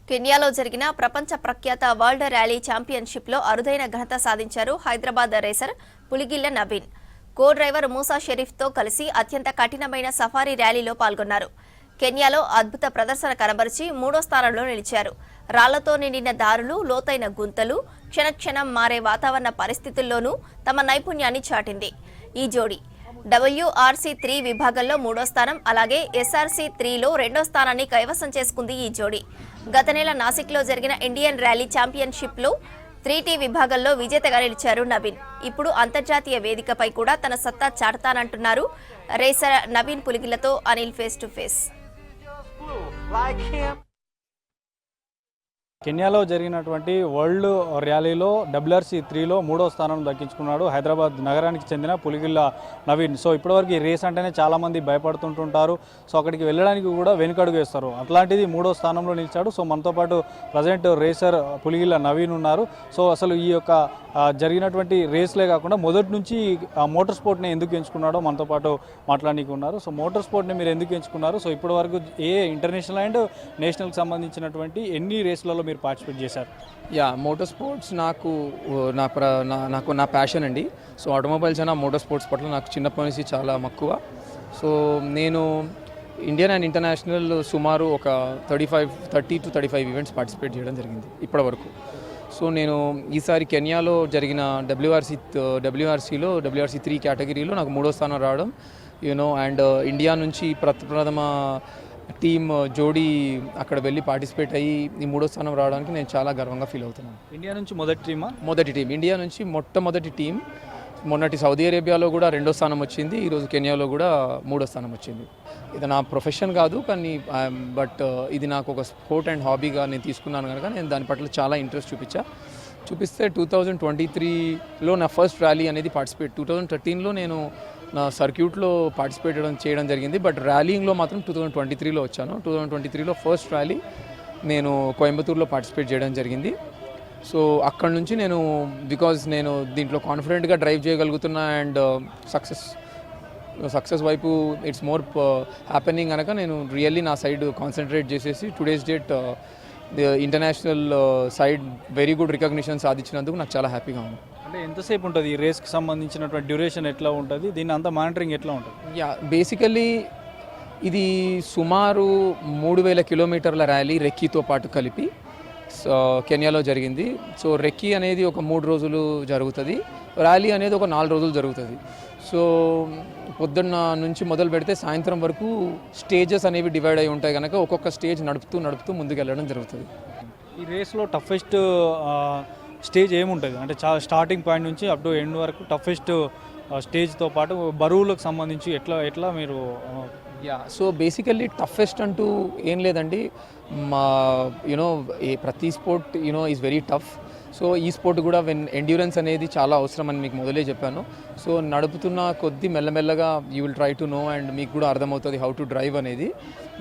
కెన్యాలో జరిగిన ప్రపంచ ప్రఖ్యాత వరల్డ్ ర్యాలీ ఛాంపియన్షిప్లో అరుదైన ఘనత సాధించారు Hyderabad racer Puligilla Naveen. Co driver Moosa షరీఫ్తో కలిసి అత్యంత కఠినమైన సఫారీ ర్యాలీలో పాల్గొన్నారు. కెన్యాలో అద్భుత ప్రదర్శన కనబరిచి 3వ స్థానంలో నిలిచారు. రాళ్లతో నిండిన దారులు, లోతైన గుంతలు, క్షణక్షణం మారే వాతావరణ పరిస్థితుల్లోనూ తమ నైపుణ్యాన్ని చాటింది ఈ జోడీ. WRC3 విభాగంలో 3వ స్థానం, అలాగే SRC3లో 2వ స్థానాన్ని కైవసం చేసుకుంది ఈ జోడీ. గత నెల నాసిక్లో జరిగిన ఇండియన్ ర్యాలీ ఛాంపియన్షిప్లో 3T విభాగంలో విజేతగా నిలిచారు నవీన్. ఇప్పుడు అంతర్జాతీయ వేదికపై కూడా తన సత్తా చాటుతానంటున్నారు రేసర్ నవీన్. పులిగిళ్లతో అనిల్ ఫేస్ టు ఫేస్. కెన్యాలో జరిగినటువంటి వరల్డ్ ర్యాలీలో WRC3లో 3వ స్థానం దక్కించుకున్నాడు హైదరాబాద్ నగరానికి చెందిన పులిగిళ్ల నవీన్. సో ఇప్పటివరకు ఈ రేస్ అంటేనే చాలామంది భయపడుతుంటుంటారు. సో అక్కడికి వెళ్ళడానికి కూడా వెనుకడుగు వేస్తారు. అట్లాంటిది 3వ స్థానంలో నిలిచాడు. సో మనతో పాటు ప్రజెంట్ రేసర్ పులిగిళ్ల నవీన్ ఉన్నారు. సో అసలు ఈ యొక్క జరిగినటువంటి రేస్లే కాకుండా మొదటి నుంచి మోటార్ స్పోర్ట్ని ఎందుకు ఎంచుకున్నాడో మనతో పాటు మాట్లాడడానికి ఉన్నారు. సో మోటార్ స్పోర్ట్ని మీరు ఎందుకు ఎంచుకున్నారు? సో ఇప్పటి వరకు ఇంటర్నేషనల్ అండ్ నేషనల్కి సంబంధించినటువంటి ఎన్ని రేస్లలో మీరు పార్టిసిపేట్ చేశారు? మోటార్ స్పోర్ట్స్ నా ప్యాషన్ అండి. సో ఆటోమొబైల్స్ అయినా మోటార్ స్పోర్ట్స్ పట్ల నాకు చిన్నప్పటి నుంచి చాలా మక్కువ. సో నేను ఇండియన్ అండ్ ఇంటర్నేషనల్ సుమారు ఒక 30 to 35 ఈవెంట్స్ పార్టిసిపేట్ చేయడం జరిగింది ఇప్పటి వరకు. సో నేను ఈసారి కెన్యాలో జరిగిన WRCలో WRC3 కేటగిరీలో నాకు 3వ స్థానం రావడం అండ్ ఇండియా నుంచి ప్రథమ టీమ్ జోడీ అక్కడ వెళ్ళి పార్టిసిపేట్ అయ్యి ఈ 3వ స్థానం రావడానికి నేను చాలా గర్వంగా ఫీల్ అవుతున్నాను. ఇండియా నుంచి మొదటి టీం ఇండియా నుంచి మొట్టమొదటి టీం. మొన్నటి సౌదీ అరేబియాలో కూడా 2వ స్థానం వచ్చింది. ఈరోజు కెన్యాలో కూడా 3వ స్థానం వచ్చింది. ఇది నా ప్రొఫెషన్ కాదు, కానీ బట్ ఇది నాకు ఒక స్పోర్ట్ అండ్ హాబీగా నేను తీసుకున్నాను కనుక నేను దాని పట్ల చాలా ఇంట్రెస్ట్ చూపిస్తే 2023లో నా ఫస్ట్ ర్యాలీ అనేది 2013లో నేను నా సర్క్యూట్లో పార్టిసిపేట్ చేయడం జరిగింది. బట్ ర్యాలీలో మాత్రం 2023లో వచ్చాను. 2023లో ఫస్ట్ ర్యాలీ నేను కోయంబత్తూర్లో పార్టిసిపేట్ చేయడం జరిగింది. సో అక్కడ నుంచి బికాజ్ నేను దీంట్లో కాన్ఫిడెంట్గా డ్రైవ్ చేయగలుగుతున్నా అండ్ సక్సెస్ వైపు ఇట్స్ మోర్ హ్యాపెనింగ్ కనుక నేను రియల్లీ నా సైడ్ కాన్సన్ట్రేట్ చేసేసి today's date international side very good recognition సాధించినందుకు నాకు చాలా హ్యాపీగా ఉంది. అంటే ఎంతసేపు ఉంటుంది ఈ రేస్కి సంబంధించినటువంటి డ్యూరేషన్ ఎట్లా ఉంటుంది? దీన్ని అంతా మానిటరింగ్ ఎట్లా ఉంటుంది? బేసికల్లీ ఇది సుమారు 3000 కిలోమీటర్ల ర్యాలీ రెక్కీతో పాటు కలిపి కెన్యాలో జరిగింది. సో రెక్కీ అనేది ఒక 3 రోజులు జరుగుతుంది, ర్యాలీ అనేది ఒక 4 రోజులు జరుగుతుంది. సో పొద్దున్న నుంచి మొదలు పెడితే సాయంత్రం వరకు స్టేజెస్ అనేవి డివైడ్ అయి ఉంటాయి కనుక ఒక్కొక్క స్టేజ్ నడుపుతూ ముందుకు వెళ్ళడం జరుగుతుంది. ఈ రేస్లో టఫెస్ట్ స్టేజ్ ఏముంటుంది? అంటే స్టార్టింగ్ పాయింట్ నుంచి అప్ టు ఎండ్ వరకు టఫెస్ట్ స్టేజ్తో పాటు బరువులకు సంబంధించి ఎట్లా మీరు? సో బేసికల్లీ టఫెస్ట్ అంటూ ఏం లేదండి. ప్రతి sport is very tough. So ఈ స్పోర్ట్ కూడా ఎండ్యూరెన్స్ అనేది చాలా అవసరం అని మీకు మొదలే చెప్పాను. సో నడుపుతున్న కొద్దీ మెల్లమెల్లగా you will try to know and మీకు కూడా అర్థమవుతుంది హౌ టు డ్రైవ్ అనేది.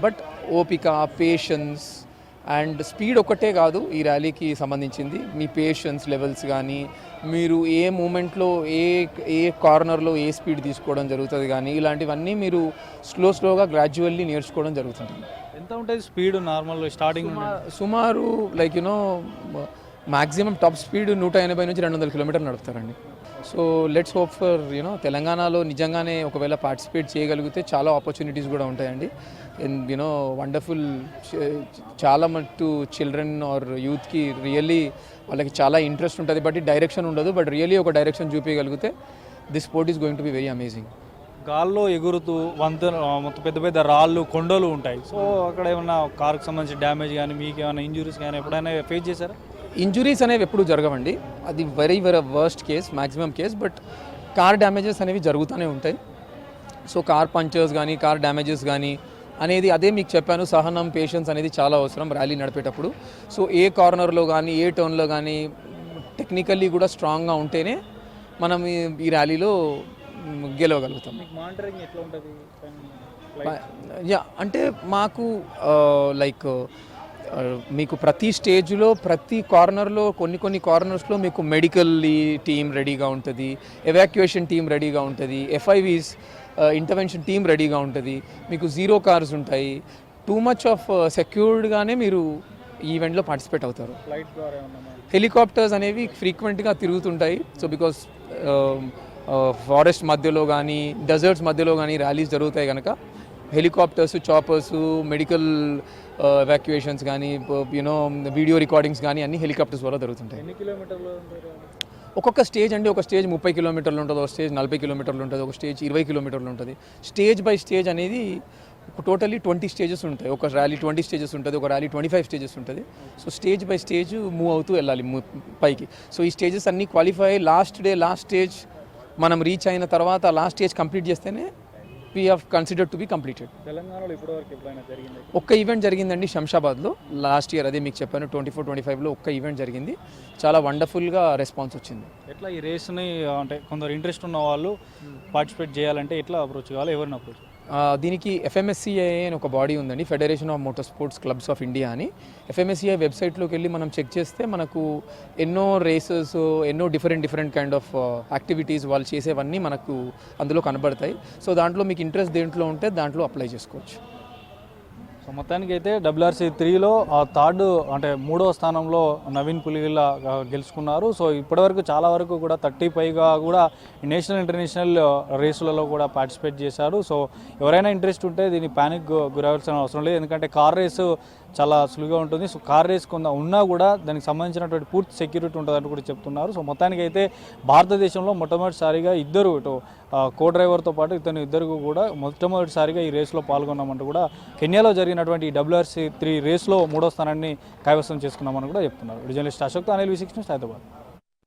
బట్ ఓపిక, పేషెన్స్ అండ్ స్పీడ్ ఒక్కటే కాదు ఈ ర్యాలీకి సంబంధించింది. మీ పేషెన్స్ లెవెల్స్ కానీ, మీరు ఏ మూమెంట్లో ఏ కార్నర్లో ఏ స్పీడ్ తీసుకోవడం జరుగుతుంది కానీ, ఇలాంటివన్నీ మీరు స్లోగా గ్రాడ్యువల్లీ నేర్చుకోవడం జరుగుతుంది. ఎంత ఉంటుంది స్పీడ్ నార్మల్ స్టార్టింగ్? సుమారు మ్యాక్సిమం టాప్ స్పీడ్ 180 నుంచి 200 కిలోమీటర్లు నడుపుతారండి. సో లెట్స్ హోప్ ఫర్ తెలంగాణలో నిజంగానే ఒకవేళ పార్టిసిపేట్ చేయగలిగితే చాలా ఆపర్చునిటీస్ కూడా ఉంటాయండి. వండర్ఫుల్. చాలా మటు చిల్డ్రన్ ఆర్ యూత్కి రియల్లీ వాళ్ళకి చాలా ఇంట్రెస్ట్ ఉంటుంది, బట్ డైరెక్షన్ ఉండదు. బట్ రియల్లీ ఒక డైరెక్షన్ చూపించగలిగితే this sport is going to be very amazing. గాల్లో ఎగురుతూ మొత్తం పెద్ద రాళ్ళు, కొండలు ఉంటాయి. సో అక్కడ ఏమన్నా కారుకు సంబంధించిన డ్యామేజ్ కానీ, మీకు ఏమైనా ఇంజురీస్ కానీ ఎప్పుడైనా ఫేస్ చేశారా? ఇంజురీస్ అనేవి ఎప్పుడు జరగవండి, అది very worst case, maximum case. But car damages అనేవి జరుగుతూనే ఉంటాయి. సో కార్ పంచర్స్ కానీ, కార్ డ్యామేజెస్ కానీ అనేది అదే మీకు చెప్పాను, సహనం, పేషెన్స్ అనేది చాలా అవసరం ర్యాలీ నడిపేటప్పుడు. సో ఏ కార్నర్లో కానీ, ఏ టర్న్లో కానీ టెక్నికల్లీ కూడా స్ట్రాంగ్గా ఉంటేనే మనం ఈ ర్యాలీలో గెలవగలుగుతాం. మానిటరింగ్ ఎట్లా ఉంటుంది? అంటే మాకు మీకు ప్రతి స్టేజ్లో, ప్రతి కార్నర్లో, కొన్ని కార్నర్స్లో మీకు మెడికల్లీ టీమ్ రెడీగా ఉంటుంది, ఎవాక్యుయేషన్ టీమ్ రెడీగా ఉంటుంది, FIVs ఇంటర్వెన్షన్ టీమ్ రెడీగా ఉంటుంది, మీకు 0 కార్స్ ఉంటాయి. టూ మచ్ ఆఫ్ సెక్యూర్డ్గానే మీరు ఈ ఈవెంట్లో పార్టిసిపేట్ అవుతారు. ఫ్లైట్ ద్వారా ఏమన్నా హెలికాప్టర్స్ అనేవి ఫ్రీక్వెంట్గా తిరుగుతుంటాయి. సో బికాస్ ఫారెస్ట్ మధ్యలో కానీ డెజర్ట్స్ మధ్యలో కానీ ర్యాలీస్ జరుగుతాయి కనుక హెలికాప్టర్స్, చాపర్స్, మెడికల్ ఎవాక్యుయేషన్స్ కానీ యూనో వీడియో రికార్డింగ్స్ కానీ అన్ని హెలికాప్టర్స్ ద్వారా జరుగుతుంటాయి. ఎన్ని కిలోమీటర్లు ఉంటారు? ఒక్కొక్క స్టేజ్ అండి, ఒక స్టేజ్ 30 కిలోమీటర్లు ఉంటుంది, ఒక స్టేజ్ 40 కిలోమీటర్లు ఉంటుంది, ఒక స్టేజ్ 20 కిలోమీటర్లు ఉంటుంది. స్టేజ్ బై స్టేజ్ అనేది టోటల్లీ 20 స్టేజెస్ ఉంటాయి. ఒక ర్యాలీ 20 స్టేజెస్ ఉంటుంది, ఒక ర్యాలీ 25 స్టేజెస్ ఉంటుంది. So stage by stage move అవుతూ వెళ్ళాలి పైకి. సో ఈ స్టేజెస్ అన్నీ క్వాలిఫై లాస్ట్ స్టేజ్ మనం రీచ్ అయిన తర్వాత లాస్ట్ స్టేజ్ కంప్లీట్ చేస్తేనే we have considered to be completed. తెలంగాణలో ఇప్పటివరకు ఎప్పుడైనా జరిగింది? ఒక్క ఈవెంట్ జరిగిందండి శంషాబాద్లో లాస్ట్ ఇయర్, అదే మీకు చెప్పాను 24-25లో ఒక్క ఈవెంట్ జరిగింది. చాలా వండర్ఫుల్గా రెస్పాన్స్ వచ్చింది. ఎట్లా ఈ రేస్ని అంటే కొందరు ఇంట్రెస్ట్ ఉన్న వాళ్ళు పార్టిసిపేట్ చేయాలంటే ఎట్లా అప్రోచ్ కావాలి, ఎవరిని అప్రోచ్? దీనికి FMSCI అని ఒక బాడీ ఉందండి, federation of motor sports clubs of India అని. FMSCI వెబ్సైట్లోకి వెళ్ళి మనం చెక్ చేస్తే మనకు ఎన్నో రేసెస్, ఎన్నో డిఫరెంట్ కైండ్ ఆఫ్ యాక్టివిటీస్ వాళ్ళు చేసేవన్నీ మనకు అందులో కనబడతాయి. సో దాంట్లో మీకు ఇంట్రెస్ట్ దేంట్లో ఉంటే దాంట్లో అప్లై చేసుకోవచ్చు. సో మొత్తానికి అయితే WRC 3లో థర్డ్ అంటే 3వ స్థానంలో నవీన్ పులిగిల్ల గెలుచుకున్నారు. సో ఇప్పటివరకు చాలా వరకు కూడా 30 పైగా కూడా నేషనల్ ఇంటర్నేషనల్ రేసులలో కూడా పార్టిసిపేట్ చేశారు. సో ఎవరైనా ఇంట్రెస్ట్ ఉంటే దీన్ని ప్యానిక్ గురవలసిన అవసరం లేదు, ఎందుకంటే కార్ రేసు చాలా సులువుగా ఉంటుంది. సో కార్ రేస్ కొంత ఉన్నా కూడా దానికి సంబంధించినటువంటి పూర్తి సెక్యూరిటీ ఉంటుందని కూడా చెప్తున్నారు. సో మొత్తానికి అయితే భారతదేశంలో మొట్టమొదటిసారిగా ఇద్దరు కో డ్రైవర్తో పాటు ఇద్దరు కూడా మొట్టమొదటిసారిగా ఈ రేసులో పాల్గొన్నామంటూ కూడా కెన్యాలో జరిగినటువంటి ఈ WRC 3 రేస్లో 3వ స్థానాన్ని కైవసం చేసుకున్నామని కూడా చెప్తున్నారు. జర్నలిస్ట్ అశోక్తో అనిల్ V6 న్యూస్ హైదరాబాద్.